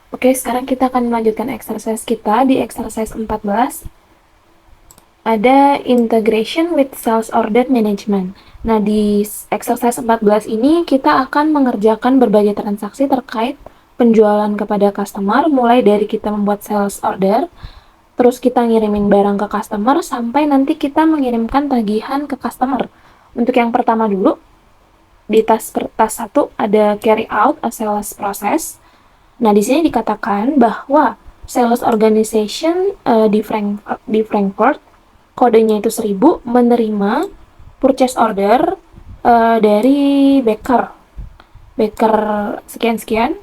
Oke, sekarang kita akan melanjutkan exercise kita di exercise 14. Ada integration with sales order management. Nah, di exercise 14 ini kita akan mengerjakan berbagai transaksi terkait penjualan kepada customer, mulai dari kita membuat sales order, terus kita ngirimin barang ke customer, sampai nanti kita mengirimkan tagihan ke customer. Untuk yang pertama dulu, di tas 1 ada carry out a sales process. Nah, di sini dikatakan bahwa sales organization di Frankfurt, kodenya itu 1000, menerima purchase order dari Baker. Baker sekian-sekian,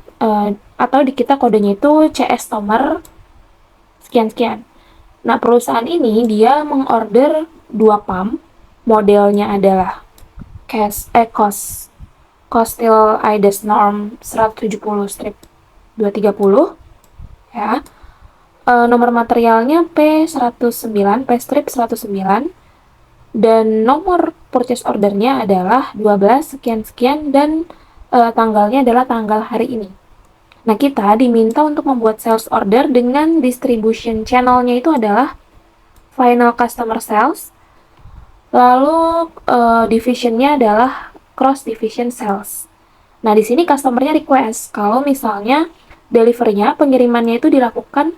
atau di kita kodenya itu CS Tomer sekian-sekian. Nah, perusahaan ini dia mengorder 2 pump, modelnya adalah Costil IDES Norm 170 strip 230 ya. Nomor materialnya P109, P strip 109, dan nomor purchase ordernya adalah 12 sekian-sekian, dan tanggalnya adalah tanggal hari ini. Nah, kita diminta untuk membuat sales order dengan distribution channelnya itu adalah final customer sales, lalu divisionnya adalah cross division sales. Nah, di sini customernya request kalau misalnya deliverynya, pengirimannya itu dilakukan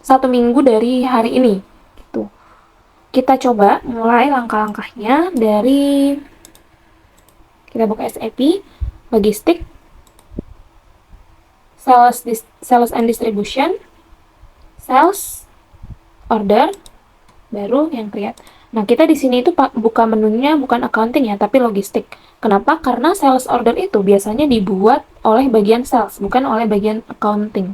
1 minggu dari hari ini. Gitu. Kita coba mulai langkah-langkahnya dari kita buka SAP, logistik, sales and distribution, sales, order, baru yang create. Nah, kita di sini itu buka menunya bukan accounting ya, tapi logistik. Kenapa? Karena sales order itu biasanya dibuat oleh bagian sales, bukan oleh bagian accounting.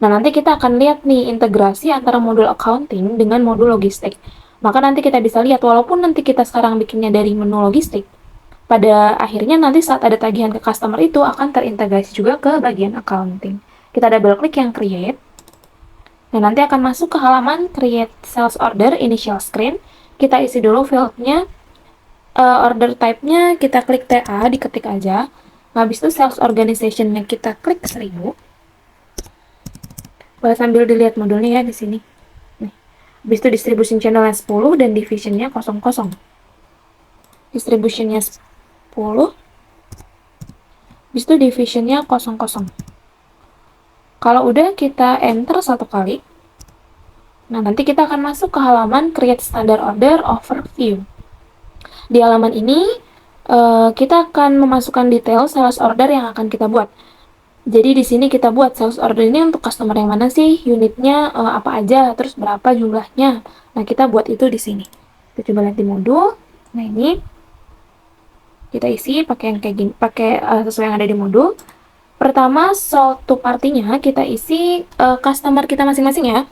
Nah, nanti kita akan lihat nih integrasi antara modul accounting dengan modul logistik. Maka nanti kita bisa lihat, walaupun nanti kita sekarang bikinnya dari menu logistik, pada akhirnya nanti saat ada tagihan ke customer itu akan terintegrasi juga ke bagian accounting. Kita double klik yang create. Nah, nanti akan masuk ke halaman create sales order initial screen. Kita isi dulu fieldnya, order type-nya kita klik TA, diketik aja. Habis itu sales organization-nya kita klik 1000. Boleh sambil dilihat modulnya ya di sini. Nih. Habis itu distribution channelnya 10 dan divisionnya 00. Distributionnya 10. Habis itu divisionnya 00. Kalau udah kita enter 1 kali. Nah, nanti kita akan masuk ke halaman create standard order overview. Di halaman ini kita akan memasukkan detail sales order yang akan kita buat. Jadi di sini kita buat sales order ini untuk customer yang mana sih, unitnya apa aja, terus berapa jumlahnya. Nah, kita buat itu di sini. Kita coba lihat di modul. Nah, ini kita isi pakai yang kayak gini, pakai sesuai yang ada di modul. Pertama, sold to party-nya kita isi customer kita masing-masing ya.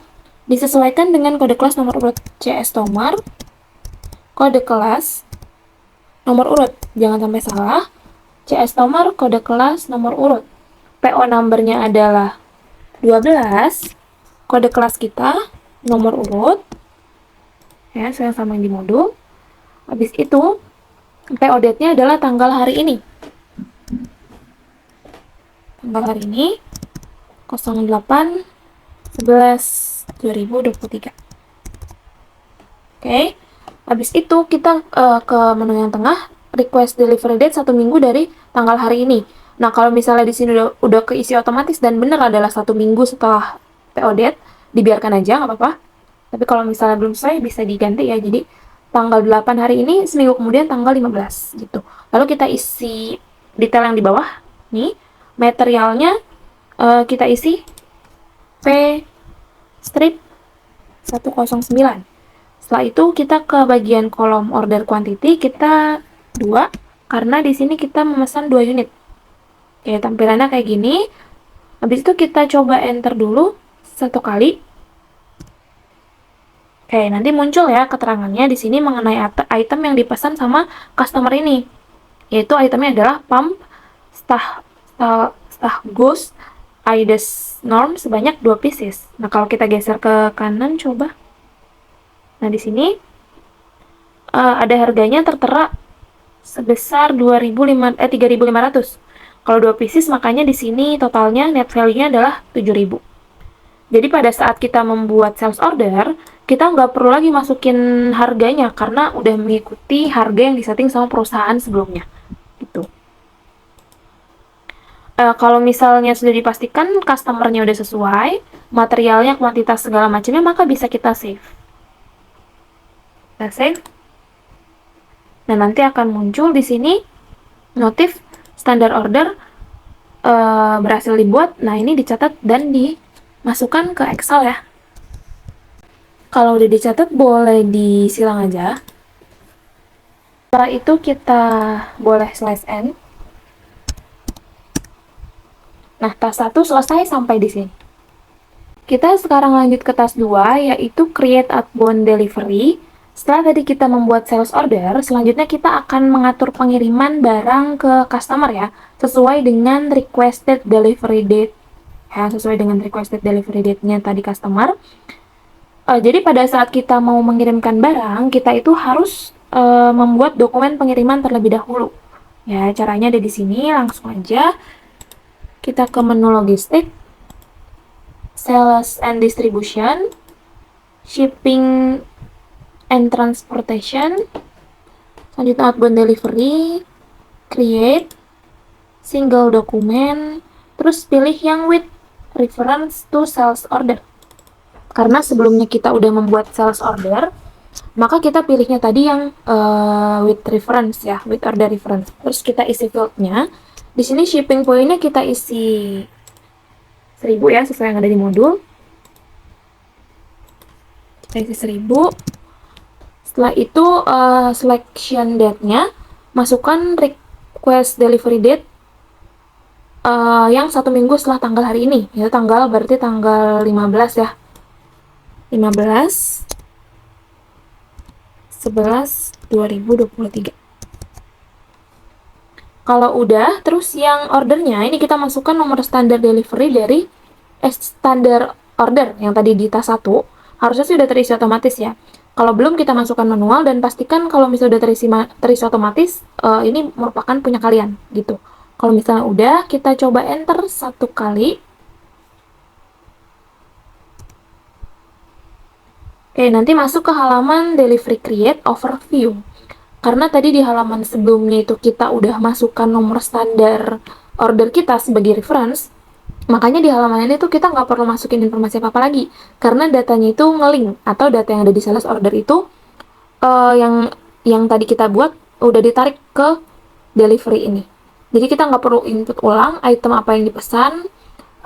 Disesuaikan dengan kode kelas nomor urut CS Tomar, kode kelas nomor urut, jangan sampai salah. CS Tomar, kode kelas nomor urut. PO number-nya adalah 12, kode kelas kita, nomor urut, ya, saya sama yang di modul. Habis itu, PO date-nya adalah tanggal hari ini. Tanggal hari ini, 08/11/2023. Oke, habis itu kita ke menu yang tengah, request delivery date 1 minggu dari tanggal hari ini. Nah, kalau misalnya di sini udah keisi otomatis dan benar adalah 1 minggu setelah PO date, dibiarkan aja, nggak apa-apa. Tapi kalau misalnya belum selesai, bisa diganti ya. Jadi, tanggal 8 hari ini, seminggu kemudian tanggal 15, gitu. Lalu kita isi detail yang di bawah. Nih, materialnya kita isi P strip 109. Setelah itu, kita ke bagian kolom order quantity, kita 2, karena di sini kita memesan 2 unit. Oke, tampilannya kayak gini. Habis itu kita coba enter dulu 1 kali. Oke, nanti muncul ya keterangannya di sini mengenai item yang dipesan sama customer ini. Yaitu itemnya adalah pump Stah-Ghost IDES Norm sebanyak 2 pieces. Nah, kalau kita geser ke kanan coba. Nah, di sini ada harganya tertera sebesar 3.500. Kalau 2 pieces, makanya di sini totalnya net value-nya adalah 7.000. Jadi pada saat kita membuat sales order, kita nggak perlu lagi masukin harganya karena udah mengikuti harga yang disetting sama perusahaan sebelumnya. Gitu. Kalau misalnya sudah dipastikan customer-nya udah sesuai, materialnya, kuantitas segala macamnya, maka bisa kita save. Kita save. Nah, nanti akan muncul di sini notif standar order berhasil dibuat. Nah, ini dicatat dan dimasukkan ke Excel ya. Kalau udah dicatat, boleh disilang aja. Setelah itu kita boleh slash n. Nah, task 1 selesai sampai di sini. Kita sekarang lanjut ke task 2, yaitu create outbound delivery. Setelah tadi kita membuat sales order, selanjutnya kita akan mengatur pengiriman barang ke customer ya, sesuai dengan requested delivery date. Ya, sesuai dengan requested delivery date-nya tadi customer. Jadi pada saat kita mau mengirimkan barang, kita itu harus membuat dokumen pengiriman terlebih dahulu. Ya, caranya ada di sini, langsung aja kita ke menu logistik, sales and distribution, shipping and transportation, selanjutnya outbound delivery, create, single document, terus pilih yang with reference to sales order. Karena sebelumnya kita udah membuat sales order, maka kita pilihnya tadi yang with reference ya, with order reference. Terus kita isi fieldnya. Di sini shipping point-nya kita isi 1000 ya, sesuai yang ada di modul. Kita isi 1000. Setelah itu selection date-nya, masukkan request delivery date yang 1 minggu setelah tanggal hari ini. Ya, tanggal berarti tanggal 15 ya. 15 11 2023. Kalau udah, terus yang ordernya ini kita masukkan nomor standar delivery dari standar order yang tadi di tas 1. Harusnya sih udah terisi otomatis ya. Kalau belum, kita masukkan manual dan pastikan kalau misalnya udah terisi otomatis, ini merupakan punya kalian gitu. Kalau misalnya udah, kita coba enter 1 kali. Oke, nanti masuk ke halaman delivery create overview. Karena tadi di halaman sebelumnya itu kita udah masukkan nomor standar order kita sebagai reference, makanya di halaman ini tuh kita nggak perlu masukin informasi apa-apa lagi, karena datanya itu nge-link, atau data yang ada di sales order itu yang tadi kita buat udah ditarik ke delivery ini. Jadi kita nggak perlu input ulang item apa yang dipesan,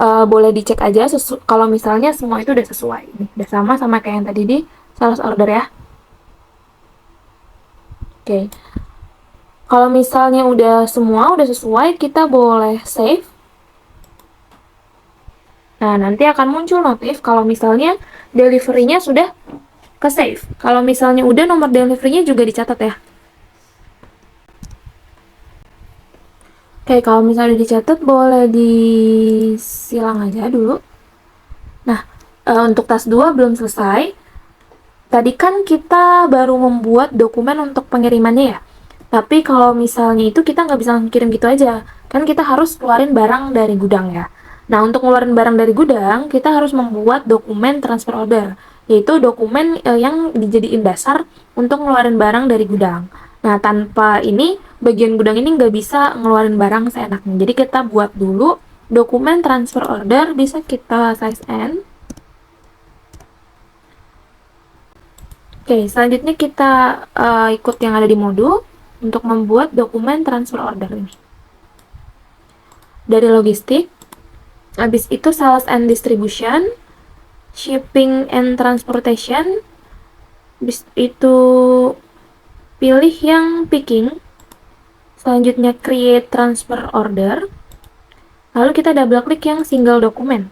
boleh dicek aja kalau misalnya semua itu udah sesuai. Udah sama kayak yang tadi di sales order ya. Oke. Kalau misalnya udah sesuai, kita boleh save. Nah, nanti akan muncul notif kalau misalnya delivery-nya sudah ke save. Kalau misalnya udah, nomor delivery-nya juga dicatat ya. Oke, kalau misalnya dicatat, boleh disilang aja dulu. Nah, untuk tas 2 belum selesai. Tadi kan kita baru membuat dokumen untuk pengirimannya ya. Tapi kalau misalnya itu kita nggak bisa kirim gitu aja. Kan kita harus keluarin barang dari gudang ya. Nah, untuk ngeluarin barang dari gudang, kita harus membuat dokumen transfer order. Yaitu dokumen yang dijadiin dasar untuk ngeluarin barang dari gudang. Nah, tanpa ini, bagian gudang ini nggak bisa ngeluarin barang seenaknya. Jadi kita buat dulu dokumen transfer order, bisa kita size N. Oke, selanjutnya kita ikut yang ada di modul untuk membuat dokumen transfer order ini. Dari logistik, habis itu sales and distribution, shipping and transportation, habis itu pilih yang picking, selanjutnya create transfer order, lalu kita double klik yang single document.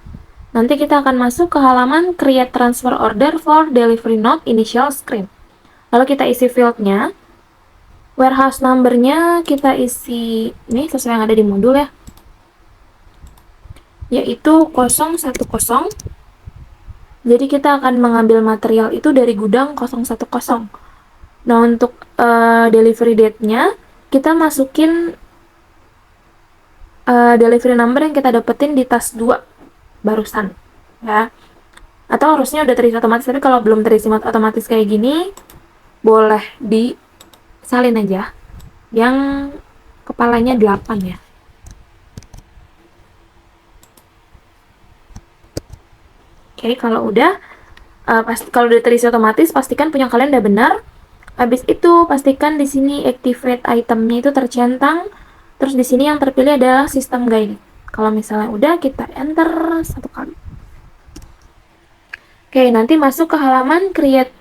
Nanti kita akan masuk ke halaman create transfer order for delivery note initial script. Lalu kita isi fieldnya, warehouse number-nya kita isi ini sesuai yang ada di modul ya, yaitu 010. Jadi kita akan mengambil material itu dari gudang 010. Nah, untuk delivery date-nya kita masukin delivery number yang kita dapetin di task 2 barusan, ya. Atau harusnya udah terisi otomatis, tapi kalau belum terisi otomatis kayak gini, boleh disalin aja yang kepalanya 8 ya. Oke, kalau udah kalau udah terisi otomatis, pastikan punya kalian udah benar. Habis itu pastikan di sini activate itemnya itu tercentang. Terus di sini yang terpilih adalah system guide. Kalau misalnya udah, kita enter 1 kali. Oke, nanti masuk ke halaman create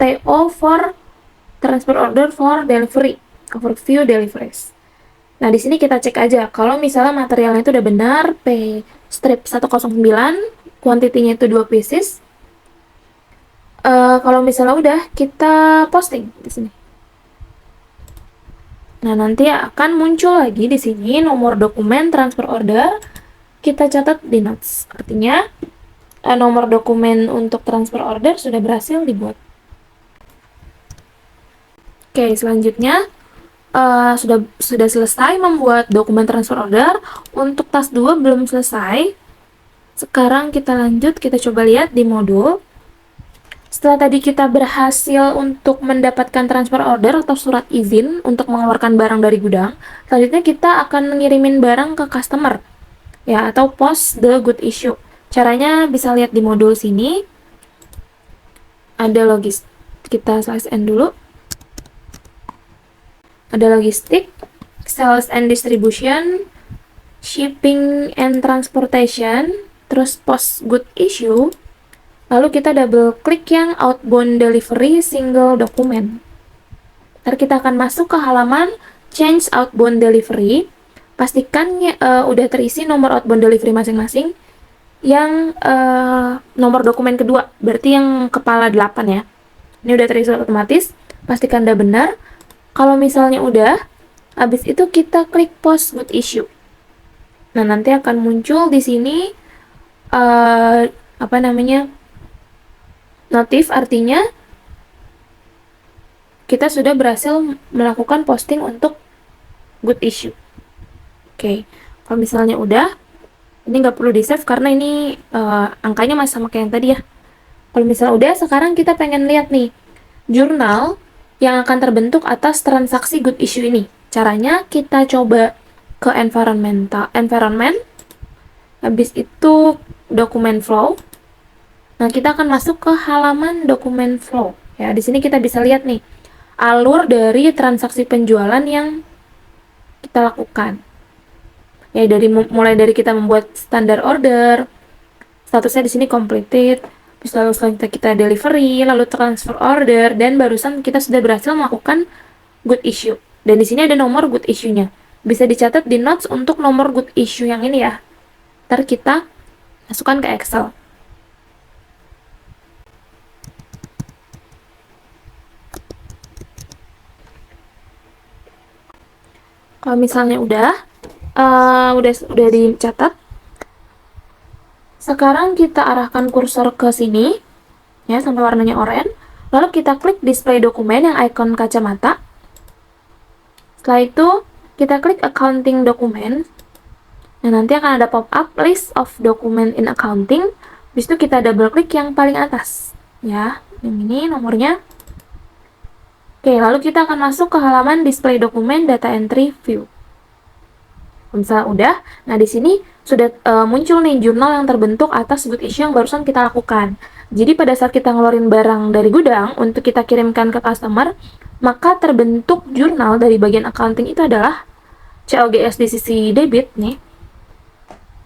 TO for transfer order for delivery, overview deliveries. Nah, di sini kita cek aja kalau misalnya materialnya itu udah benar, P strip 109, kuantitinya itu 2 pieces. Kalau misalnya udah, kita posting di sini. Nah, nanti akan muncul lagi di sini nomor dokumen transfer order, kita catat di notes. Artinya, nomor dokumen untuk transfer order sudah berhasil dibuat. Oke, selanjutnya sudah selesai membuat dokumen transfer order. Untuk task 2 belum selesai. Sekarang kita lanjut, kita coba lihat di modul. Setelah tadi kita berhasil untuk mendapatkan transfer order atau surat izin untuk mengeluarkan barang dari gudang, selanjutnya kita akan ngirimin barang ke customer, ya, atau post the good issue. Caranya bisa lihat di modul sini. Ada logistik, kita slash n dulu. Ada logistik, sales and distribution, shipping and transportation, terus post good issue. Lalu kita double klik yang outbound delivery single document. Ntar kita akan masuk ke halaman change outbound delivery. Pastikan udah terisi nomor outbound delivery masing-masing. Yang nomor dokumen kedua, berarti yang kepala 8 ya. Ini udah terisi otomatis. Pastikan udah benar. Kalau misalnya udah, habis itu kita klik post good issue. Nah, nanti akan muncul di sini notif, artinya kita sudah berhasil melakukan posting untuk good issue. Oke, kalau misalnya udah, ini nggak perlu di save karena ini angkanya masih sama kayak yang tadi ya. Kalau misalnya udah, sekarang kita pengen lihat nih jurnal yang akan terbentuk atas transaksi good issue ini. Caranya kita coba ke environment, habis itu dokumen flow. Nah, kita akan masuk ke halaman dokumen flow. Ya, di sini kita bisa lihat nih alur dari transaksi penjualan yang kita lakukan. Ya, mulai dari kita membuat standar order, statusnya di sini completed, lalu selanjutnya kita delivery, lalu transfer order, dan barusan kita sudah berhasil melakukan good issue. Dan di sini ada nomor good issue-nya. Bisa dicatat di notes untuk nomor good issue yang ini ya. Ntar kita masukkan ke Excel. Kalau misalnya udah dicatat, sekarang kita arahkan kursor ke sini, ya, sampai warnanya oranye. Lalu kita klik display dokumen yang icon kacamata. Setelah itu, kita klik accounting document. Nah, nanti akan ada pop-up list of document in accounting. Habis itu kita double klik yang paling atas, ya, yang ini nomornya. Oke, lalu kita akan masuk ke halaman display dokumen data entry view. Misalnya udah, nah di sini sudah muncul nih jurnal yang terbentuk atas good issue yang barusan kita lakukan. Jadi pada saat kita ngeluarin barang dari gudang untuk kita kirimkan ke customer, maka terbentuk jurnal dari bagian accounting itu adalah COGS di sisi debit nih.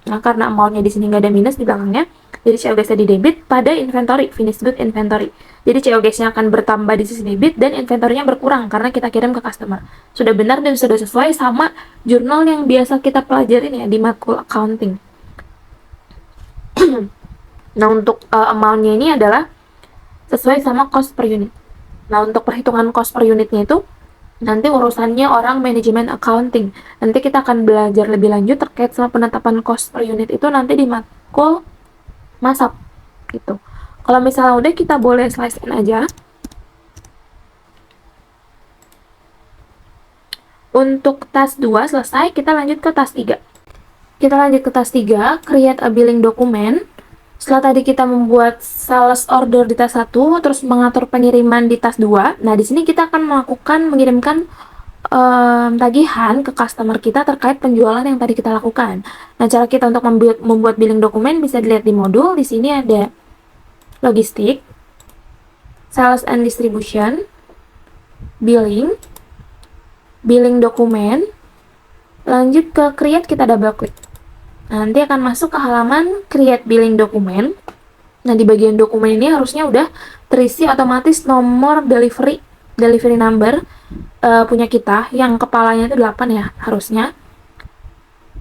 Nah, karena amount-nya di sini nggak ada minus di belakangnya, jadi COGS-nya di debit pada inventory, finished good inventory. Jadi COGS-nya akan bertambah di sisi debit dan inventory-nya berkurang karena kita kirim ke customer. Sudah benar dan sudah sesuai sama jurnal yang biasa kita pelajarin ya di matkul accounting. Nah, untuk amount-nya ini adalah sesuai sama cost per unit. Nah, untuk perhitungan cost per unitnya itu nanti urusannya orang manajemen accounting. Nanti kita akan belajar lebih lanjut terkait sama penetapan cost per unit itu nanti di matkul masap gitu. Kalau misalnya udah, kita boleh slice in aja. Untuk task 2 selesai, kita lanjut ke task 3. Kita lanjut ke task 3, create a billing document. Setelah tadi kita membuat sales order di task 1, terus mengatur pengiriman di task 2. Nah, di sini kita akan mengirimkan tagihan ke customer kita terkait penjualan yang tadi kita lakukan. Nah, cara kita untuk membuat billing dokumen bisa dilihat di modul. Di sini ada logistik, sales and distribution, billing, billing dokumen, lanjut ke create, kita double klik. Nanti akan masuk ke halaman create billing dokumen. Nah, di bagian dokumen ini harusnya udah terisi otomatis nomor delivery number punya kita, yang kepalanya itu 8 ya harusnya.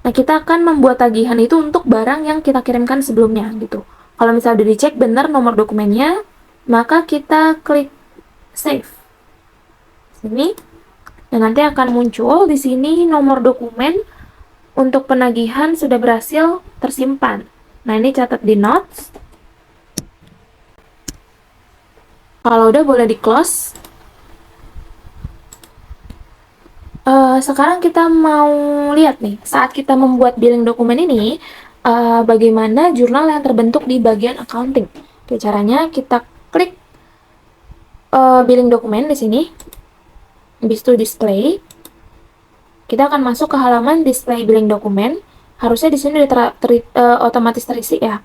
Nah, kita akan membuat tagihan itu untuk barang yang kita kirimkan sebelumnya gitu. Kalau misalnya udah dicek benar nomor dokumennya, maka kita klik save. Sini. Dan nanti akan muncul di sini nomor dokumen untuk penagihan sudah berhasil tersimpan. Nah, ini catat di notes. Kalau udah boleh di close. Sekarang kita mau lihat nih, saat kita membuat billing dokumen ini, bagaimana jurnal yang terbentuk di bagian accounting. Oke, caranya kita klik billing dokumen di sini, habis itu display. Kita akan masuk ke halaman display billing dokumen. Harusnya di sini otomatis terisi ya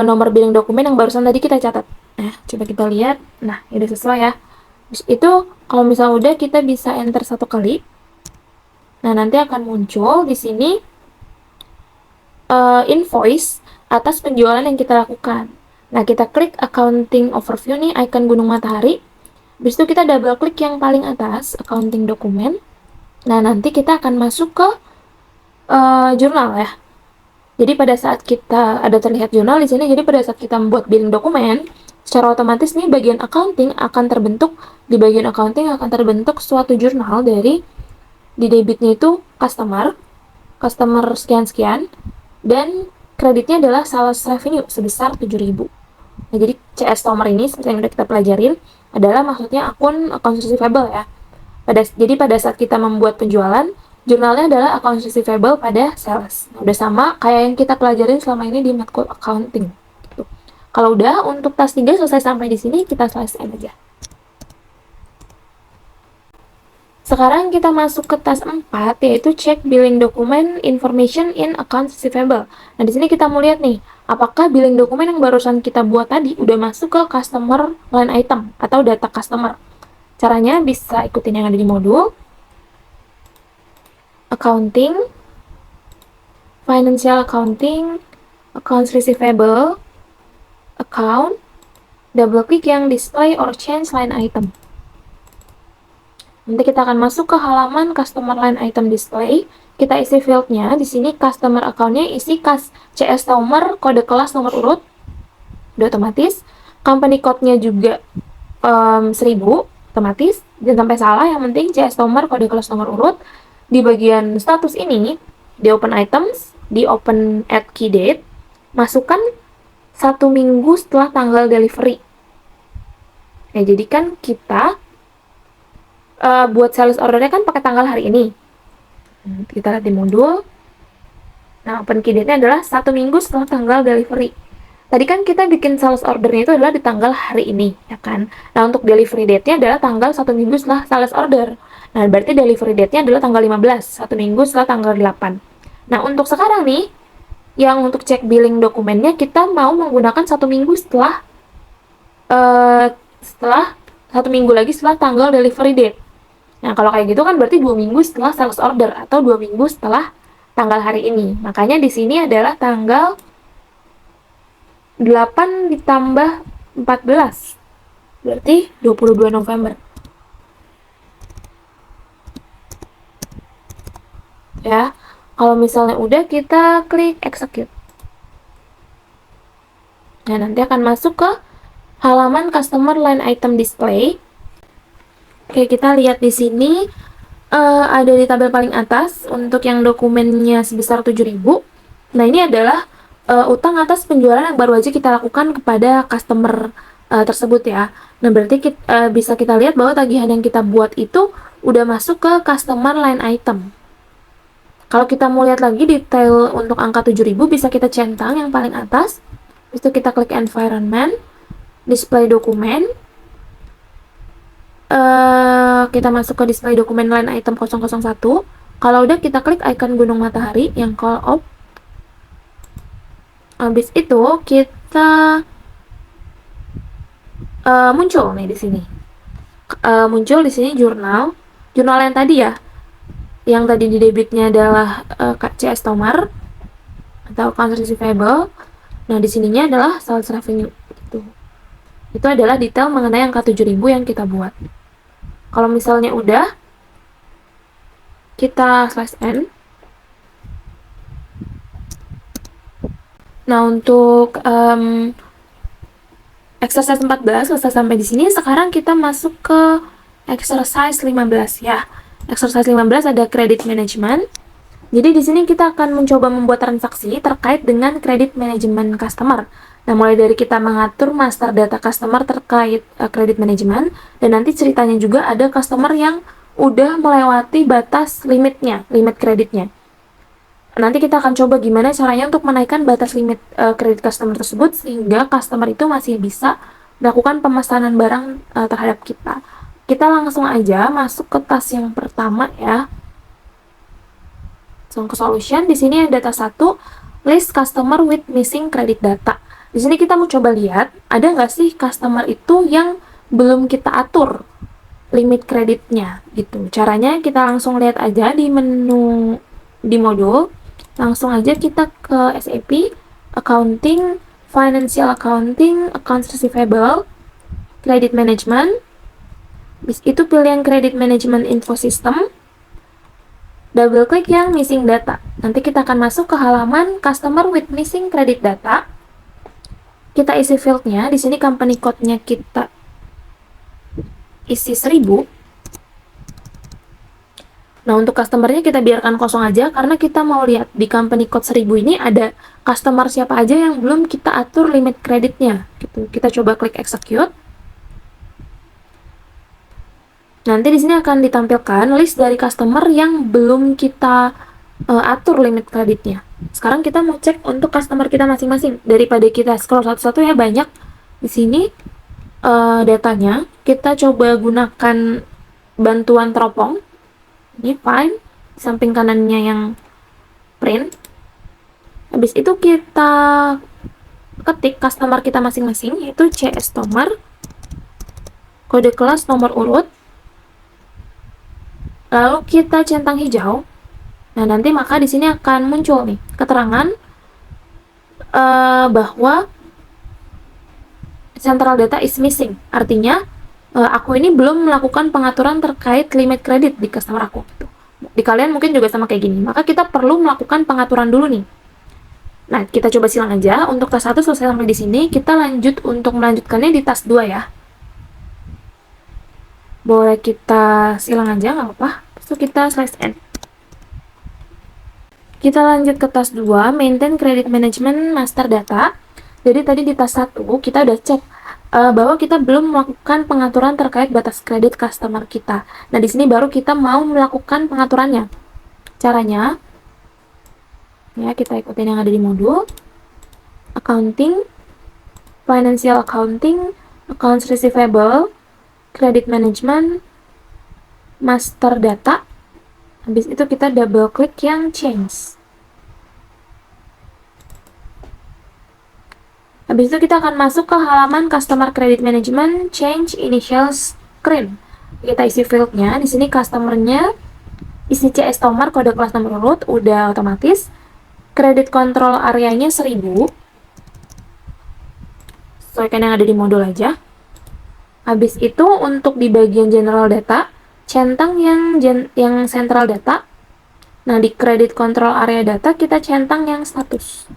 nomor billing dokumen yang barusan tadi kita catat. Nah, coba kita lihat. Nah, ini sesuai ya. Itu kalau misalnya udah, kita bisa enter 1 kali. Nah, nanti akan muncul di sini invoice atas penjualan yang kita lakukan. Nah, kita klik accounting overview nih, icon gunung matahari. Habis itu kita double klik yang paling atas, accounting dokumen. Nah, nanti kita akan masuk ke jurnal ya. Jadi pada saat kita ada terlihat jurnal di sini, jadi pada saat kita membuat billing dokumen, secara otomatis nih bagian accounting akan terbentuk, di bagian accounting akan terbentuk suatu jurnal dari di debitnya itu customer sekian-sekian, dan kreditnya adalah sales revenue sebesar 7.000. Nah, jadi CS Tomer ini seperti yang udah kita pelajarin adalah maksudnya akun accounts receivable ya. Jadi pada saat kita membuat penjualan, jurnalnya adalah accounts receivable pada sales. Nah, udah sama kayak yang kita pelajarin selama ini di matkul accounting. Gitu. Kalau udah, untuk task 3 selesai sampai di sini, kita selesaiin aja. Sekarang kita masuk ke task 4, yaitu check billing document information in accounts receivable. Nah, di sini kita mau lihat nih, apakah billing dokumen yang barusan kita buat tadi udah masuk ke customer line item atau data customer. Caranya bisa ikutin yang ada di modul. Accounting, financial accounting, accounts receivable, account, double klik yang display or change line item. Nanti kita akan masuk ke halaman customer line item display. Kita isi fieldnya. Di sini customer account-nya isi CS nomor, kode kelas, nomor urut. Udah otomatis. Company code-nya juga 1000, otomatis. Jangan sampai salah, yang penting CS nomor, kode kelas, nomor urut. Di bagian status ini, di open items, di open add key date, masukkan 1 minggu setelah tanggal delivery. Nah, jadi kan kita buat sales ordernya kan pakai tanggal hari ini. Kita lihat di modul. Nah, open key date-nya adalah 1 minggu setelah tanggal delivery. Tadi kan kita bikin sales ordernya itu adalah di tanggal hari ini, ya kan? Nah, untuk delivery date-nya adalah tanggal 1 minggu setelah sales order. Nah, berarti delivery date-nya adalah tanggal 15, 1 minggu setelah tanggal 8. Nah, untuk sekarang nih, yang untuk cek billing dokumennya, kita mau menggunakan 1 minggu setelah 1 minggu lagi setelah tanggal delivery date. Nah, kalau kayak gitu kan berarti 2 minggu setelah sales order atau 2 minggu setelah tanggal hari ini. Makanya di sini adalah tanggal 8 ditambah 14. Berarti 22 November. Ya, kalau misalnya udah, kita klik execute. Nah, nanti akan masuk ke halaman customer line item display. Oke, kita lihat di sini ada di tabel paling atas untuk yang dokumennya sebesar 7.000. Nah, ini adalah utang atas penjualan yang baru aja kita lakukan kepada customer tersebut ya. Nah, berarti bisa kita lihat bahwa tagihan yang kita buat itu udah masuk ke customer line item. Kalau kita mau lihat lagi detail untuk angka 7.000, bisa kita centang yang paling atas. Habis itu kita klik environment, display dokumen. Kita masuk ke display dokumen line item 001. Kalau udah, kita klik icon gunung matahari yang call out. Habis itu kita muncul nih di sini. Muncul di sini jurnal yang tadi ya, yang tadi di debitnya adalah CS Tomar atau accounts receivable. Nah, di sininya adalah sales revenue gitu. Itu adalah detail mengenai angka 7.000 yang kita buat. Kalau misalnya udah, kita slash n. Nah, untuk exercise 14 selesai sampai di sini. Sekarang kita masuk ke exercise 15 ya. Exercise 15 ada credit management. Jadi di sini kita akan mencoba membuat transaksi terkait dengan credit management customer. Nah, mulai dari kita mengatur master data customer terkait credit management, dan nanti ceritanya juga ada customer yang udah melewati batas limitnya, limit kreditnya. Nanti kita akan coba gimana caranya untuk menaikkan batas limit kredit customer tersebut sehingga customer itu masih bisa melakukan pemesanan barang terhadap kita. Kita langsung aja masuk ke task yang pertama ya. Langsung ke solution. Di sini ada task 1, list customer with missing credit data. Di sini kita mau coba lihat ada nggak sih customer itu yang belum kita atur limit kreditnya gitu. Caranya kita langsung lihat aja di menu di modul. Langsung aja kita ke SAP, Accounting, Financial Accounting, Accounts Receivable, Credit Management. Bis itu pilih yang Credit Management Info System. Double klik yang Missing Data. Nanti kita akan masuk ke halaman Customer with Missing Credit Data. Kita isi fieldnya. Di sini company code-nya kita isi 1000. Nah, untuk customernya kita biarkan kosong aja karena kita mau lihat di company code 1000 ini ada customer siapa aja yang belum kita atur limit kreditnya gitu. Kita coba klik execute. Nanti di sini akan ditampilkan list dari customer yang belum kita atur limit kreditnya. Sekarang kita mau cek untuk customer kita masing-masing. Daripada kita scroll satu-satu ya banyak di sini datanya, kita coba gunakan bantuan teropong. Ini fine, di samping kanannya yang print. Habis itu kita ketik customer kita masing-masing, yaitu CS Tomar, kode kelas nomor urut, lalu kita centang hijau. Nah, nanti maka di sini akan muncul nih keterangan bahwa central data is missing. Artinya aku ini belum melakukan pengaturan terkait limit kredit di customer aku. Di kalian mungkin juga sama kayak gini. Maka kita perlu melakukan pengaturan dulu nih. Nah, kita coba silang aja. Untuk task 1 selesai sampai di sini. Kita lanjut untuk melanjutkannya di task 2 ya. Boleh kita silang aja, nggak apa-apa. Terus kita slash n. Kita lanjut ke task 2, maintain credit management master data. Jadi tadi di task 1 kita udah cek bahwa kita belum melakukan pengaturan terkait batas kredit customer kita. Nah, di sini baru kita mau melakukan pengaturannya. Caranya, ya kita ikutin yang ada di modul. Accounting, Financial Accounting, Accounts Receivable, Credit Management, Master Data. Habis itu kita double klik yang Change. Habis itu kita akan masuk ke halaman Customer Credit Management Change Initial Screen. Kita isi fieldnya. Di sini customernya isi CS Tomar, kode kelas nomor urut, udah otomatis. Credit control areanya 1000. Sesuaikan yang ada di modul aja. Habis itu untuk di bagian general data, centang yang central data. Nah, di credit control area data kita centang yang status.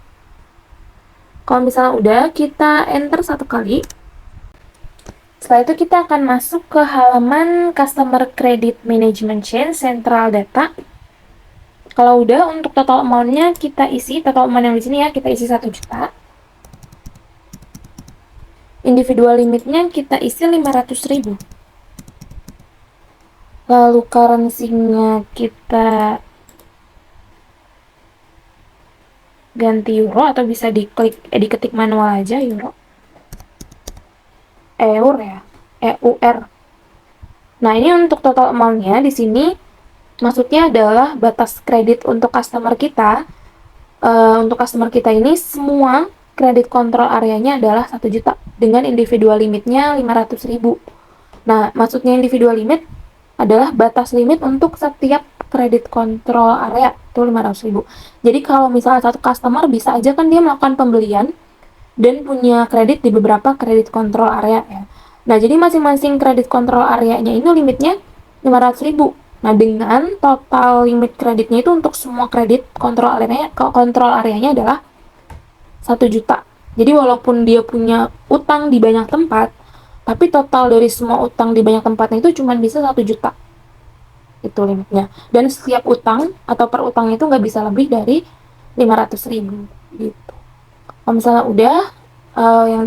Kalau misalnya udah, kita enter 1 kali. Setelah itu kita akan masuk ke halaman Customer Credit Management Chain Central Data. Kalau udah, untuk total amount-nya kita isi, total amount yang di sini ya, kita isi 1 juta. Individual limitnya kita isi 500.000. Lalu currency-nya kita ganti euro atau bisa diketik manual aja euro. Eur ya, EUR. Nah, ini untuk total amount-nya di sini maksudnya adalah batas kredit untuk customer kita. Untuk customer kita ini semua kredit kontrol areanya adalah 1 juta dengan individual limitnya 500.000. Nah, maksudnya individual limit adalah batas limit untuk setiap kredit kontrol area itu 500.000. Jadi kalau misalnya satu customer bisa aja kan dia melakukan pembelian dan punya kredit di beberapa kredit kontrol area ya. Nah, jadi masing-masing kredit kontrol areanya ini limitnya 500.000. Nah, dengan total limit kreditnya itu untuk semua kredit kontrol areanya adalah 1 juta. Jadi walaupun dia punya utang di banyak tempat, tapi total dari semua utang di banyak tempatnya itu cuma bisa 1 juta. Itu limitnya. Dan setiap utang atau per utang itu nggak bisa lebih dari 500.000 gitu. Kalau misalnya udah yang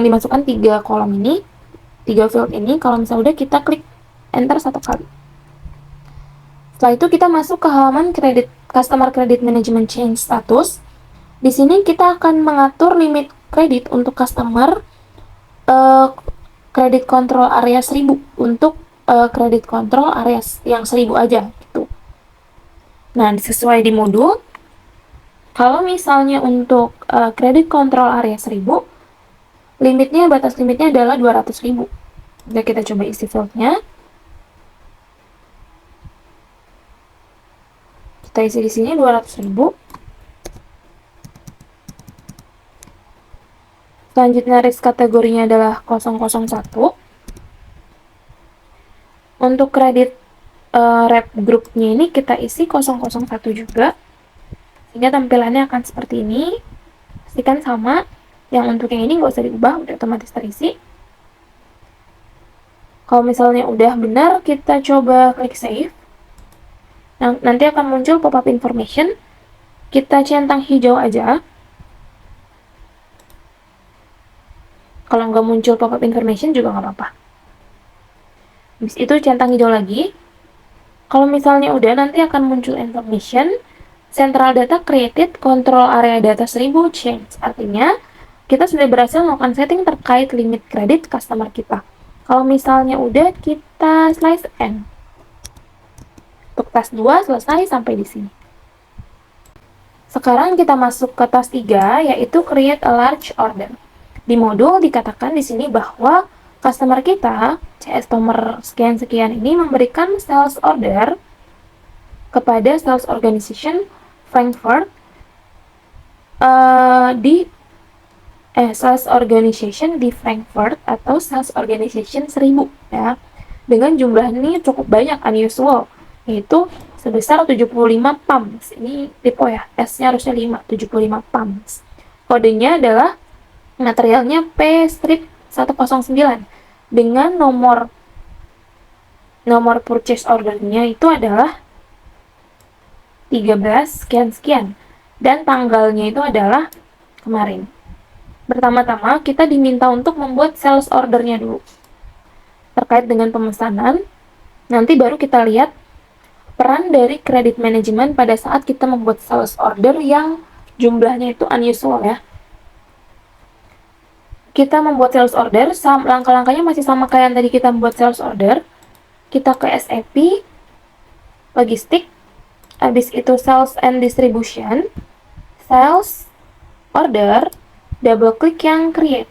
dimasukkan 3 kolom ini, 3 field ini, kalau misalnya udah kita klik enter 1 kali. Setelah itu kita masuk ke halaman customer credit management change status. Di sini kita akan mengatur limit kredit untuk customer kredit kontrol area 1000 untuk kredit kontrol area yang 1000 aja gitu. Nah, sesuai di modul, kalau misalnya untuk kredit kontrol area 1000, batas limitnya adalah 200.000. Jadi kita coba isi fieldnya. Kita isi di sini 200.000. Selanjutnya risk kategorinya adalah 001. Untuk kredit rep grupnya ini kita isi 001 juga. Sehingga tampilannya akan seperti ini. Pastikan sama. Yang untuk yang ini nggak usah diubah, udah otomatis terisi. Kalau misalnya udah benar, kita coba klik save. Nah, nanti akan muncul pop-up information. Kita centang hijau aja. Kalau nggak muncul pop-up information juga nggak apa-apa. Habis itu centang hijau lagi. Kalau misalnya udah, nanti akan muncul information. Central data created, control area data 1000 change. Artinya, kita sudah berhasil melakukan setting terkait limit kredit customer kita. Kalau misalnya udah, kita slice end. Untuk task 2 selesai sampai di sini. Sekarang kita masuk ke task 3, yaitu create a large order. Di modul dikatakan di sini bahwa customer kita, CS nomor sekian-sekian ini memberikan sales order kepada sales organization Frankfurt sales organization di Frankfurt atau sales organization 1000 ya. Dengan jumlah ini cukup banyak, unusual, yaitu sebesar 75 pounds. Ini typo ya, S-nya harusnya 5, 75 pounds. Kodenya adalah materialnya P-109 dengan nomor purchase ordernya itu adalah 13 sekian-sekian dan tanggalnya itu adalah kemarin. Pertama-tama kita diminta untuk membuat sales ordernya dulu terkait dengan pemesanan. Nanti baru kita lihat peran dari credit management pada saat kita membuat sales order yang jumlahnya itu unusual ya. Kita membuat sales order, langkah-langkahnya masih sama kayak yang tadi kita membuat sales order. Kita ke SAP, logistik, habis itu sales and distribution, sales, order, double klik yang create.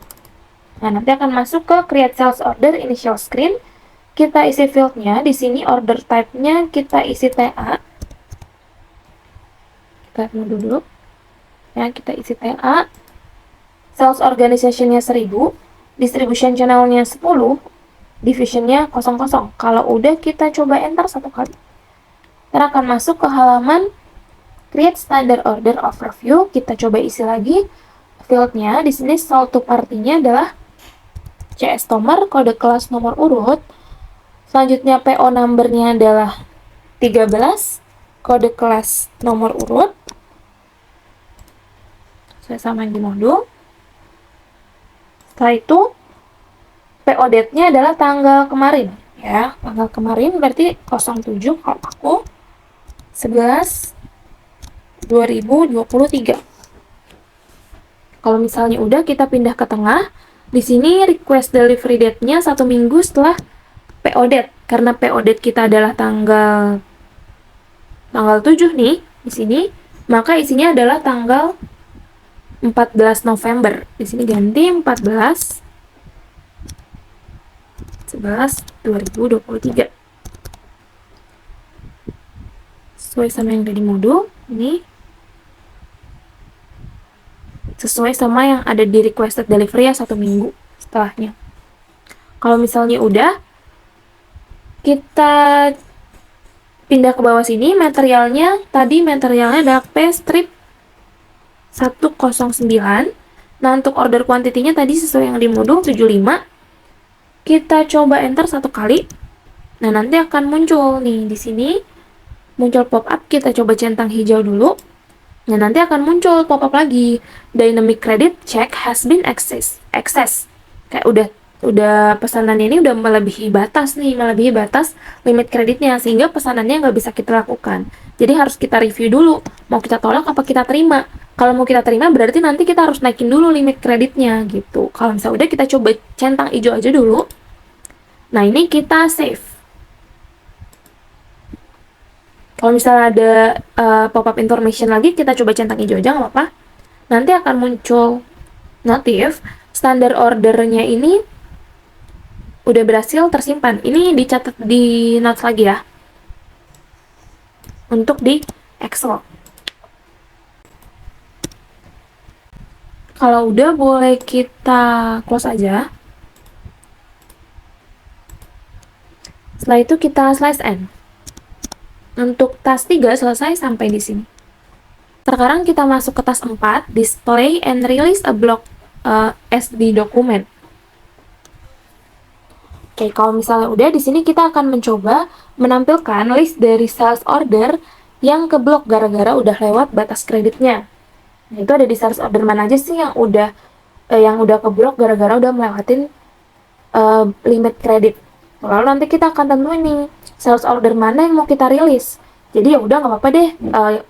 Nah, nanti akan masuk ke create sales order initial screen. Kita isi fieldnya, di sini order type-nya kita isi TA. Kita mundur dulu. Ya, kita isi TA. Sales organization-nya 1000, distribution channel-nya 10, division-nya 00. Kalau udah kita coba enter 1 kali. Kita akan masuk ke halaman create standard order overview. Kita coba isi lagi fieldnya. Di sini sold to party-nya adalah CS nomor, kode kelas nomor urut. Selanjutnya PO number-nya adalah 13, kode kelas nomor urut. Saya samain di modul. Setelah itu PO date-nya adalah tanggal kemarin ya. Tanggal kemarin berarti 07 kalau aku 11 2023. Kalau misalnya udah, kita pindah ke tengah. Di sini request delivery date-nya 1 minggu setelah PO date. Karena PO date kita adalah tanggal 7 nih di sini, maka isinya adalah tanggal 14 November. Di sini ganti 14 11 2023. Sesuai sama yang ada di modul ini, sesuai sama yang ada di requested delivery ya 1 minggu setelahnya. Kalau misalnya udah, kita pindah ke bawah sini. Materialnya adalah P-strip 109. Nah, untuk order quantity-nya tadi sesuai yang di modul 75. Kita coba enter 1 kali. Nah, nanti akan muncul nih di sini, muncul pop-up. Kita coba centang hijau dulu. Nah, nanti akan muncul pop-up lagi. Dynamic credit check has been access. Kayak udah pesanannya ini udah melebihi batas limit kreditnya, sehingga pesanannya nggak bisa kita lakukan. Jadi harus kita review dulu, mau kita tolak apa kita terima. Kalau mau kita terima, berarti nanti kita harus naikin dulu limit kreditnya gitu. Kalau misalnya udah, kita coba centang hijau aja dulu. Nah, ini kita save. Kalau misalnya ada pop-up information lagi, kita coba centang hijau aja, nggak apa-apa. Nanti akan muncul notif, standar ordernya ini udah berhasil tersimpan. Ini dicatat di notes lagi ya, untuk di Excel. Kalau udah, boleh kita close aja. Setelah itu kita slash N. Untuk task 3 selesai sampai di sini. Sekarang kita masuk ke task 4, display and release a block SD document. Oke, kalau misalnya udah, di sini kita akan mencoba menampilkan list dari sales order yang keblok gara-gara udah lewat batas kreditnya. Nah, itu ada di sales order mana aja sih yang udah keblok gara-gara udah melewatin limit kredit. Lalu nanti kita akan tentuin nih sales order mana yang mau kita rilis. Jadi ya udah, nggak apa-apa deh,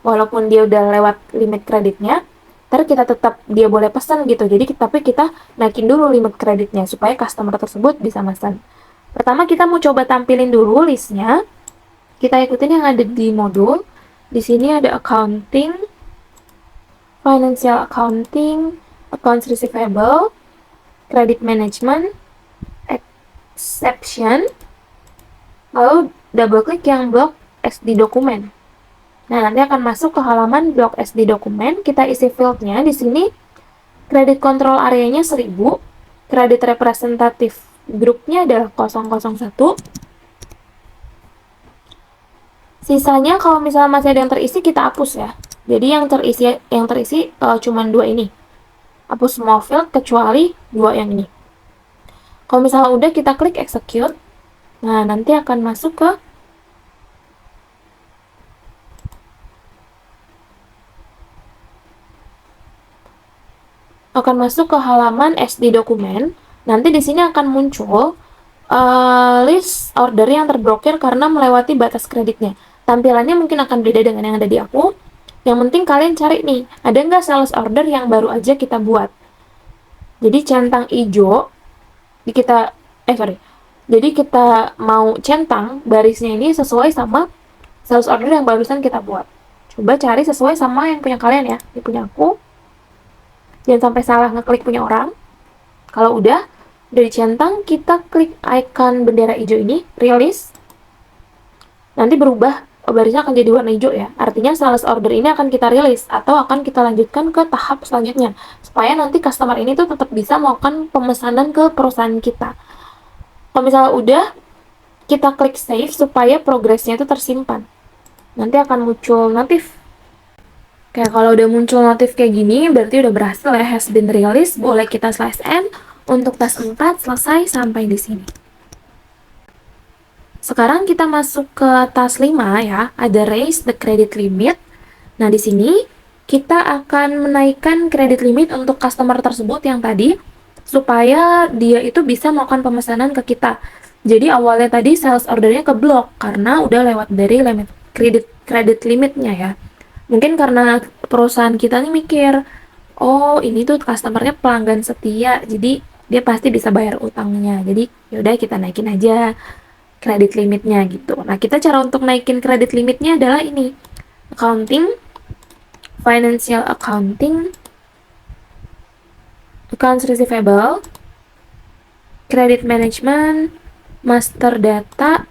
walaupun dia udah lewat limit kreditnya, ntar kita tetap dia boleh pesan gitu. Jadi tapi kita naikin dulu limit kreditnya supaya customer tersebut bisa pesan. Pertama, kita mau coba tampilin dulu listnya. Kita ikutin yang ada di modul. Di sini ada accounting, financial accounting, accounts receivable, credit management, exception, lalu double klik yang blok SD dokumen. Nah, nanti akan masuk ke halaman blok SD dokumen. Kita isi fieldnya di sini. Credit control areanya 1000, credit representative grupnya adalah 001. Sisanya kalau misalnya masih ada yang terisi, kita hapus ya. Jadi yang terisi cuma 2 ini. Hapus semua field kecuali 2 yang ini. Kalau misalnya udah, kita klik execute. Nah, nanti akan masuk ke halaman SD dokumen. Nanti di sini akan muncul list order yang terblokir karena melewati batas kreditnya. Tampilannya mungkin akan beda dengan yang ada di aku. Yang penting kalian cari nih, ada nggak sales order yang baru aja kita buat. Jadi centang hijau, jadi kita mau centang barisnya ini sesuai sama sales order yang barusan kita buat. Coba cari sesuai sama yang punya kalian ya. Ini punya aku. Jangan sampai salah ngeklik punya orang. Kalau udah dicentang, kita klik icon bendera hijau ini, release. Nanti berubah, barisnya akan jadi warna hijau ya. Artinya sales order ini akan kita rilis atau akan kita lanjutkan ke tahap selanjutnya, supaya nanti customer ini tuh tetap bisa melakukan pemesanan ke perusahaan kita. Kalau misalnya udah, kita klik save supaya progresnya itu tersimpan. Nanti akan muncul notif. Kayak kalau udah muncul notif kayak gini, berarti udah berhasil ya, has been released. Boleh kita slash N. Untuk task 4 selesai sampai di sini. Sekarang kita masuk ke task 5 ya, ada raise the credit limit. Nah, di sini kita akan menaikkan credit limit untuk customer tersebut yang tadi, supaya dia itu bisa melakukan pemesanan ke kita. Jadi awalnya tadi sales ordernya keblok karena udah lewat dari limit credit limitnya ya. Mungkin karena perusahaan kita nih mikir, oh ini tuh customernya pelanggan setia, jadi dia pasti bisa bayar utangnya. Jadi yaudah kita naikin aja kredit limitnya gitu. Nah, kita cara untuk naikin kredit limitnya adalah ini. Accounting, financial accounting, accounts receivable, credit management, master data,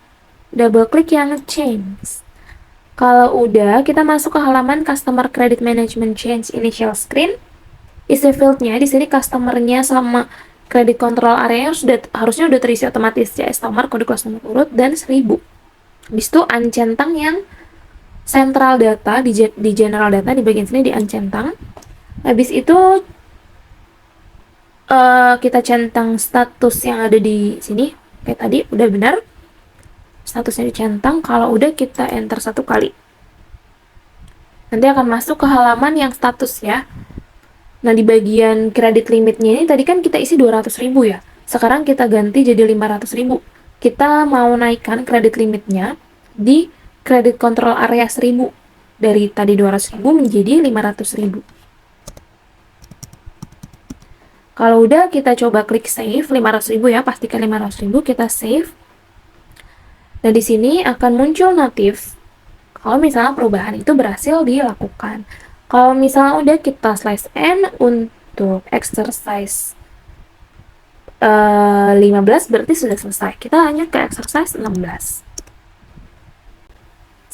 double klik yang change. Kalau udah, kita masuk ke halaman customer credit management change initial screen. Isi fieldnya di sini customernya sama credit control area harusnya udah terisi otomatis, CS nomor, kode kelas nomor urut, dan 1000. Habis itu uncentang yang central data di general data di bagian sini di uncentang. Habis itu kita centang status yang ada di sini kayak tadi udah benar, statusnya dicentang. Kalau udah kita enter 1 kali, nanti akan masuk ke halaman yang status ya. Nah, di bagian kredit limitnya ini tadi kan kita isi 200.000 ya, sekarang kita ganti jadi 500.000. Kita mau naikkan kredit limitnya di kredit control area 1000, dari tadi 200.000 menjadi 500.000. Kalau udah, kita coba klik save 500.000 ya, pastikan 500.000, kita save. Nah, di sini akan muncul notif kalau misalnya perubahan itu berhasil dilakukan. Kalau misalnya udah, kita slash n untuk exercise 15 berarti sudah selesai. Kita lanjut ke exercise 16.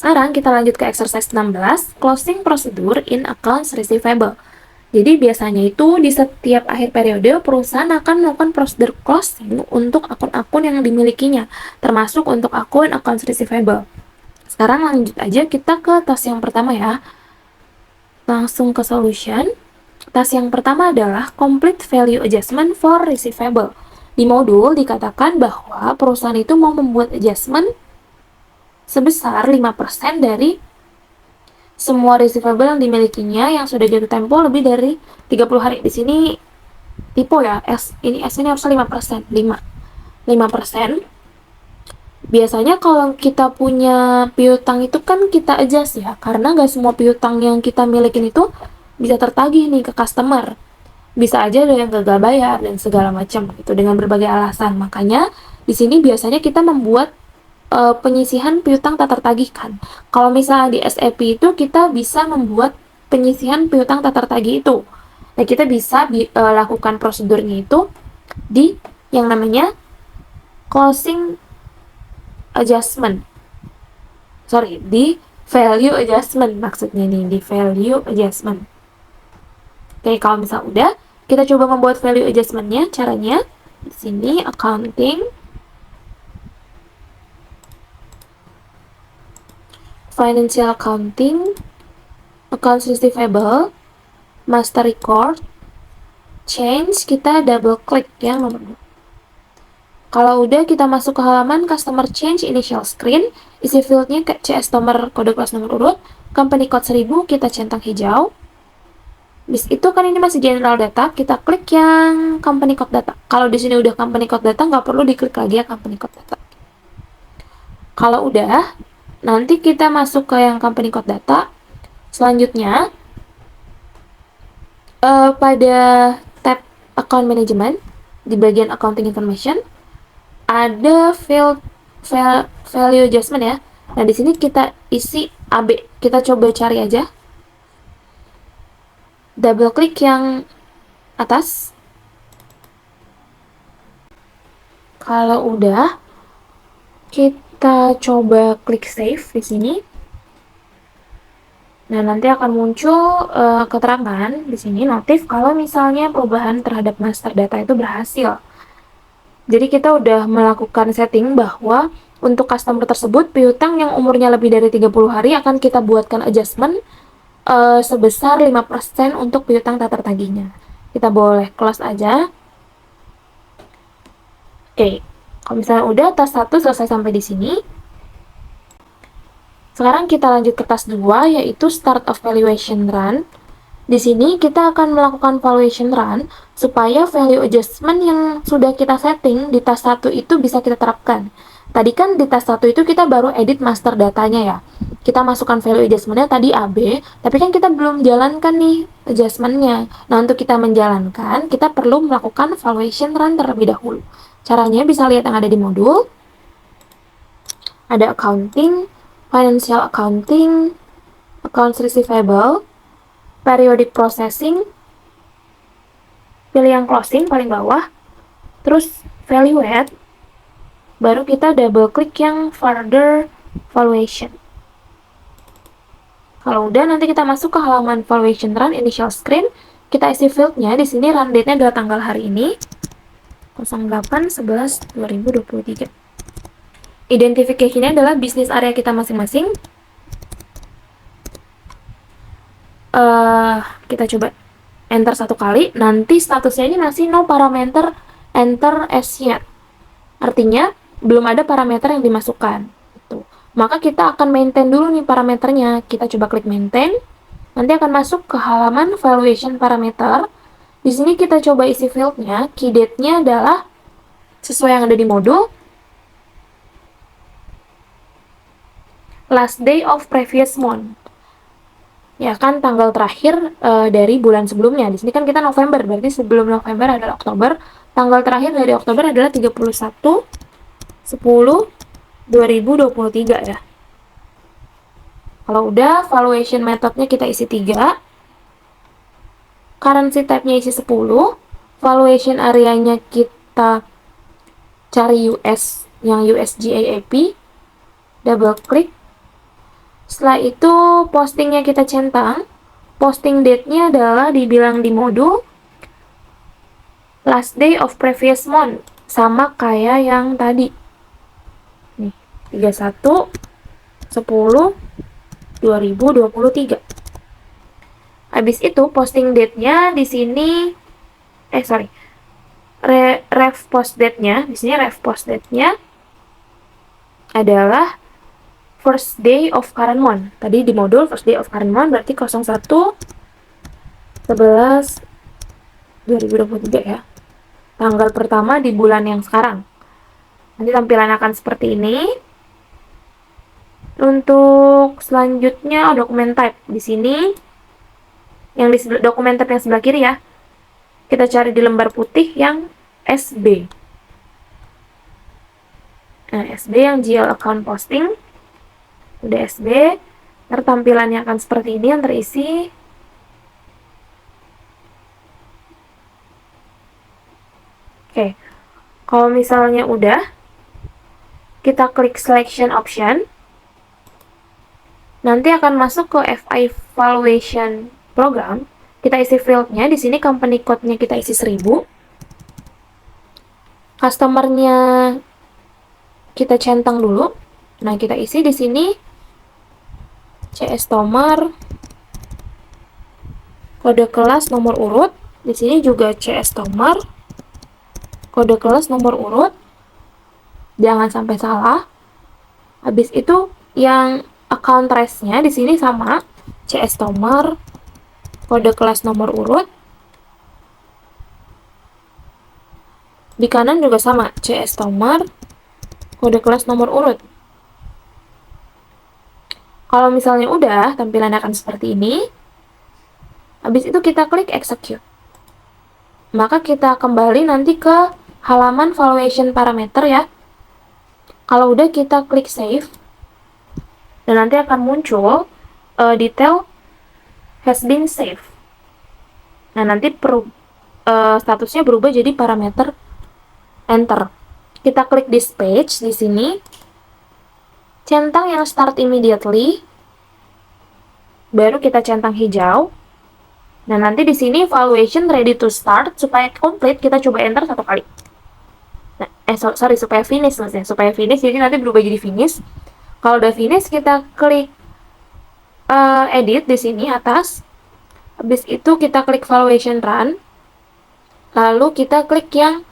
Sekarang kita lanjut ke exercise 16, closing procedure in accounts receivable. Jadi biasanya itu di setiap akhir periode perusahaan akan melakukan prosedur closing untuk akun-akun yang dimilikinya, termasuk untuk akun accounts receivable. Sekarang lanjut aja kita ke task yang pertama ya. Langsung ke solution. Task yang pertama adalah complete value adjustment for receivable. Di modul dikatakan bahwa perusahaan itu mau membuat adjustment sebesar 5% dari semua receivable yang dimilikinya yang sudah jatuh tempo lebih dari 30 hari. Di sini tipe ya, S ini harusnya 5%. 5%. Biasanya kalau kita punya piutang itu kan kita adjust ya, karena nggak semua piutang yang kita milikin itu bisa tertagih nih ke customer. Bisa aja ada yang gagal bayar dan segala macam gitu dengan berbagai alasan. Makanya di sini biasanya kita membuat penyisihan piutang tak tertagihkan. Kalau misalnya di SAP itu kita bisa membuat penyisihan piutang tak tertagih itu. Nah, kita bisa lakukan prosedurnya itu di yang namanya closing adjustment. Di value adjustment maksudnya nih, di value adjustment. Oke, kalau misalnya udah, kita coba membuat value adjustment-nya. Caranya di sini accounting, financial accounting, accounts receivable, master record, change, kita double klik ya nomor. Kalau udah, kita masuk ke halaman customer change initial screen, isi fieldnya ke CS nomor, kode kelas nomor urut, company code 1000, kita centang hijau. Bis itu kan ini masih general data, kita klik yang company code data. Kalau di sini udah company code data, nggak perlu diklik lagi ya company code data. Kalau udah, nanti kita masuk ke yang company code data. Selanjutnya, pada tab account management, di bagian accounting information, ada value adjustment ya. Nah, di sini kita isi AB. Kita coba cari aja. Double klik yang atas. Kalau udah, kita coba klik save di sini. Nah, nanti akan muncul keterangan di sini notif kalau misalnya perubahan terhadap master data itu berhasil. Jadi kita udah melakukan setting bahwa untuk customer tersebut piutang yang umurnya lebih dari 30 hari akan kita buatkan adjustment sebesar 5% untuk piutang tak tertagihnya. Kita boleh close aja. Oke, kalau misalnya udah task 1 selesai sampai di sini. Sekarang kita lanjut ke task 2, yaitu start of valuation run. Di sini kita akan melakukan valuation run supaya value adjustment yang sudah kita setting di task 1 itu bisa kita terapkan. Tadi kan di tes 1 itu kita baru edit master datanya ya. Kita masukkan value adjustment-nya tadi AB, tapi kan kita belum jalankan nih adjustment-nya. Nah, untuk kita menjalankan, kita perlu melakukan valuation run terlebih dahulu. Caranya bisa lihat yang ada di modul. Ada accounting, financial accounting, accounts receivable, periodic processing, pilih yang closing paling bawah, terus value add, baru kita double klik yang further valuation. Kalau udah, nanti kita masuk ke halaman valuation run initial screen. Kita isi field-nya. Di sini run date-nya adalah tanggal hari ini, 08/11/2023. Identification-nya adalah bisnis area kita masing-masing. Kita coba enter 1 kali. Nanti statusnya ini masih no parameter enter as yet. Artinya, belum ada parameter yang dimasukkan. Maka kita akan maintain dulu nih parameternya. Kita coba klik maintain. Nanti akan masuk ke halaman valuation parameter. Di sini kita coba isi field-nya. Key date-nya adalah sesuai yang ada di modul. Last day of previous month. Ya kan, tanggal terakhir dari bulan sebelumnya. Di sini kan kita November, berarti sebelum November adalah Oktober. Tanggal terakhir dari Oktober adalah 31/10/2023 ya. Kalau udah, valuation methodnya kita isi 3. Currency type-nya isi 10. Valuation area-nya kita cari US, yang USGAAP. Double klik. Setelah itu, postingnya kita centang. Posting date-nya adalah dibilang di modul last day of previous month. Sama kayak yang tadi. Nih, 31/10/2023. Habis itu posting date-nya di sini ref post date-nya, di sini ref post date-nya adalah first day of current month. Tadi di modul first day of current month berarti 01/11/2023 ya. Tanggal pertama di bulan yang sekarang. Nanti tampilan akan seperti ini. Untuk selanjutnya dokumen type di sini, yang di dokumen type yang sebelah kiri ya, kita cari di lembar putih yang SB. Nah, SB yang GL account posting, udah SB, tampilannya akan seperti ini yang terisi. Oke, kalau misalnya udah, kita klik selection option. Nanti akan masuk ke FI Valuation Program. Kita isi field-nya. Di sini company code-nya kita isi 1000. Customer-nya kita centang dulu. Nah, kita isi di sini CS Tomar, kode kelas nomor urut. Di sini juga CS Tomar, kode kelas nomor urut. Jangan sampai salah. Habis itu yang account trace-nya di sini sama CS Tomar, kode kelas nomor urut. Di kanan juga sama CS Tomar, kode kelas nomor urut. Kalau misalnya udah, tampilannya akan seperti ini. Habis itu kita klik execute. Maka kita kembali nanti ke halaman valuation parameter ya. Kalau udah, kita klik save. Dan nanti akan muncul detail has been saved. Nah, nanti statusnya berubah jadi parameter enter. Kita klik this page di sini. Centang yang start immediately. Baru kita centang hijau. Nah, nanti di sini valuation ready to start. Supaya complete, kita coba enter 1 kali. Nah, supaya finish maksudnya. Supaya finish, jadi nanti berubah jadi finish. Kalau udah finish, kita klik edit di sini atas. Habis itu kita klik valuation run. Lalu kita klik yang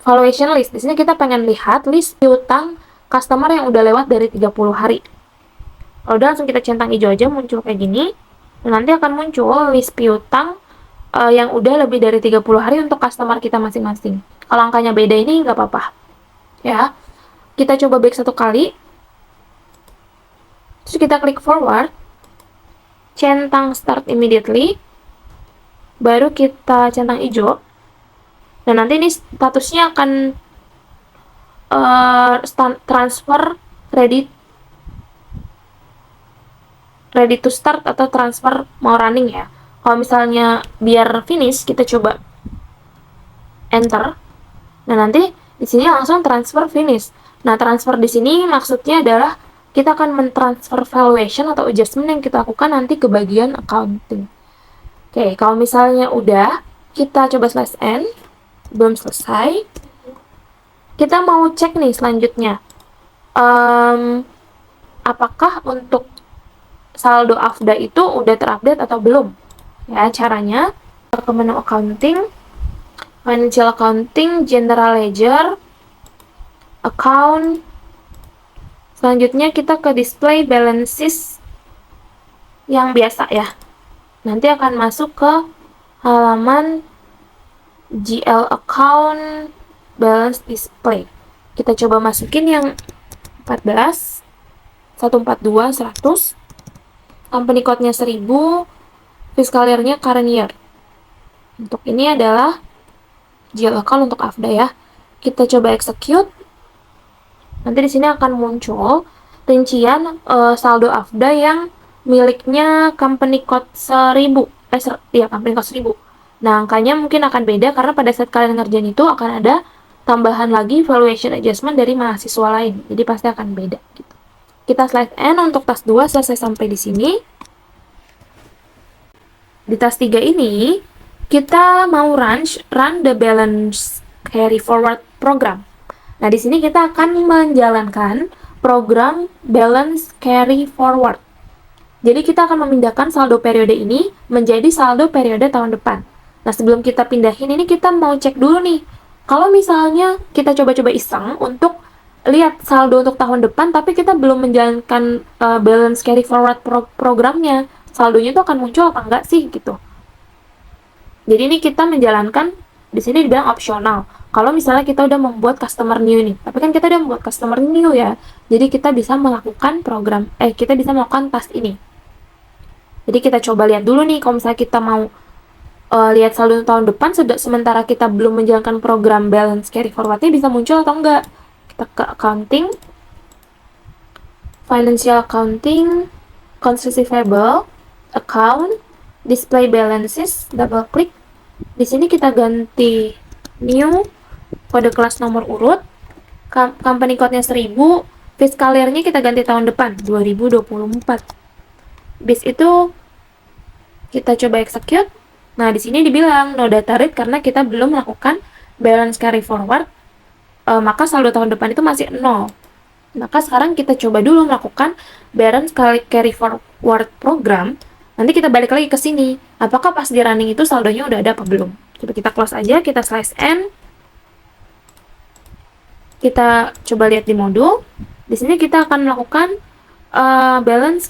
valuation list. Di sini kita pengen lihat list piutang customer yang udah lewat dari 30 hari. Kalau udah, langsung kita centang hijau aja, muncul kayak gini. Dan nanti akan muncul list piutang yang udah lebih dari 30 hari untuk customer kita masing-masing. Kalau angkanya beda ini nggak apa-apa. ya. Kita coba back satu kali, terus kita klik forward, centang start immediately, baru kita centang hijau. Dan nanti ini statusnya akan transfer ready to start atau transfer mau running ya. Kalau misalnya biar finish, kita coba enter. Nah, nanti di sini langsung transfer finish. Nah, transfer di sini maksudnya adalah kita akan mentransfer valuation atau adjustment yang kita lakukan nanti ke bagian accounting. Oke, kalau misalnya udah, kita coba slash n, belum selesai. Kita mau cek nih selanjutnya, apakah untuk saldo AFDA itu udah terupdate atau belum. Ya, caranya ke menu accounting, financial accounting, general ledger, account. Selanjutnya kita ke display balances yang biasa ya. Nanti akan masuk ke halaman GL account balance display. Kita coba masukin yang 14, 142, 100. Company code-nya 1000, fiscal year-nya current year. Untuk ini adalah GL account untuk AFDA ya. Kita coba execute. Nanti di sini akan muncul rincian saldo AFDA yang miliknya company code 1000. Company code 1000. Nah, angkanya mungkin akan beda karena pada saat kalian ngerjain itu akan ada tambahan lagi valuation adjustment dari mahasiswa lain. Jadi pasti akan beda gitu. Kita slide N untuk task 2 selesai sampai di sini. Di task 3 ini kita mau run the balance carry forward program. Nah, di sini kita akan menjalankan program balance carry forward. Jadi kita akan memindahkan saldo periode ini menjadi saldo periode tahun depan. Nah, sebelum kita pindahin ini kita mau cek dulu nih. Kalau misalnya kita coba-coba iseng untuk lihat saldo untuk tahun depan, tapi kita belum menjalankan balance carry forward programnya, saldonya itu akan muncul apa enggak sih gitu. Jadi ini kita menjalankan, di sini dibilang opsional. Kalau misalnya kita udah membuat customer new nih, tapi kan kita udah membuat customer new ya, jadi kita bisa melakukan kita bisa melakukan task ini. Jadi kita coba lihat dulu nih, kalau misalnya kita mau lihat saldo tahun depan, sementara kita belum menjalankan program balance carry forward-nya bisa muncul atau enggak. Kita ke accounting, financial accounting, accounts receivable, account, display balances, double klik. Di sini kita ganti new, kode kelas nomor urut, company code-nya 1000, fiscal year-nya kita ganti tahun depan, 2024. Bis itu kita coba execute. Nah, di sini dibilang no data read karena kita belum melakukan balance carry forward, maka saldo tahun depan itu masih 0. Maka sekarang kita coba dulu melakukan balance carry forward program. Nanti kita balik lagi ke sini. Apakah pas di running itu saldonya udah ada apa belum? Coba kita close aja, kita slash n. Kita coba lihat di modul. Di sini kita akan melakukan balance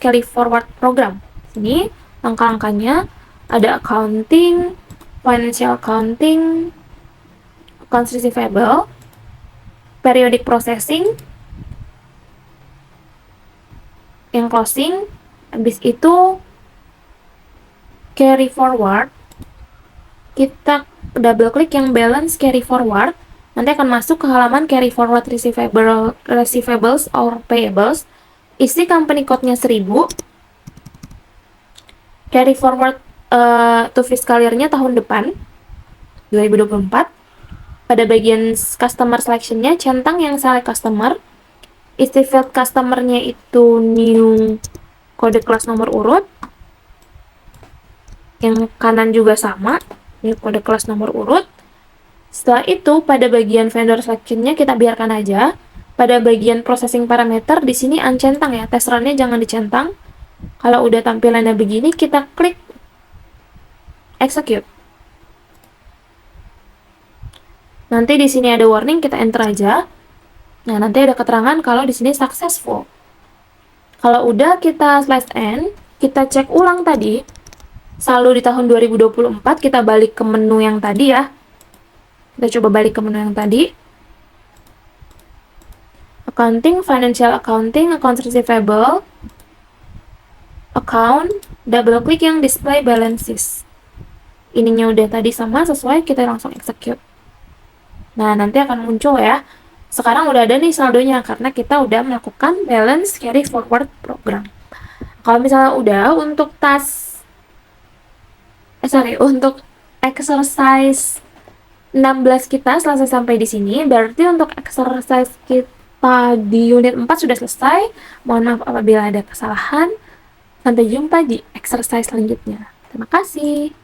carry forward program. Sini langkah-langkahnya ada accounting, financial accounting, accounts receivable, periodic processing, yang closing. Habis itu carry forward, kita double klik yang balance carry forward, nanti akan masuk ke halaman carry forward receivables or payables, isi company code-nya 1000, carry forward to fiscal year-nya tahun depan 2024. Pada bagian customer selection-nya centang yang select customer, isi field customer-nya itu new, kode kelas nomor urut, yang kanan juga sama, new kode kelas nomor urut. Setelah itu pada bagian vendor selection-nya kita biarkan aja. Pada bagian processing parameter di sini uncentang ya, test run-nya jangan dicentang. Kalau udah tampilannya begini, kita klik execute. Nanti di sini ada warning, kita enter aja. Nah, nanti ada keterangan kalau di sini successful. Kalau udah, kita slash n, kita cek ulang tadi saldo di tahun 2024, kita balik ke menu yang tadi ya. Kita coba balik ke menu yang tadi. accounting, financial accounting, accounts receivable, account, double klik yang display balances. Ininya udah tadi sama sesuai, kita langsung execute. Nah, nanti akan muncul ya. Sekarang udah ada nih saldonya karena kita udah melakukan balance carry forward program. Kalau misalnya udah untuk untuk exercise 16 kita selesai sampai di sini, berarti untuk exercise kita di unit 4 sudah selesai. Mohon maaf apabila ada kesalahan. Sampai jumpa di exercise selanjutnya. Terima kasih.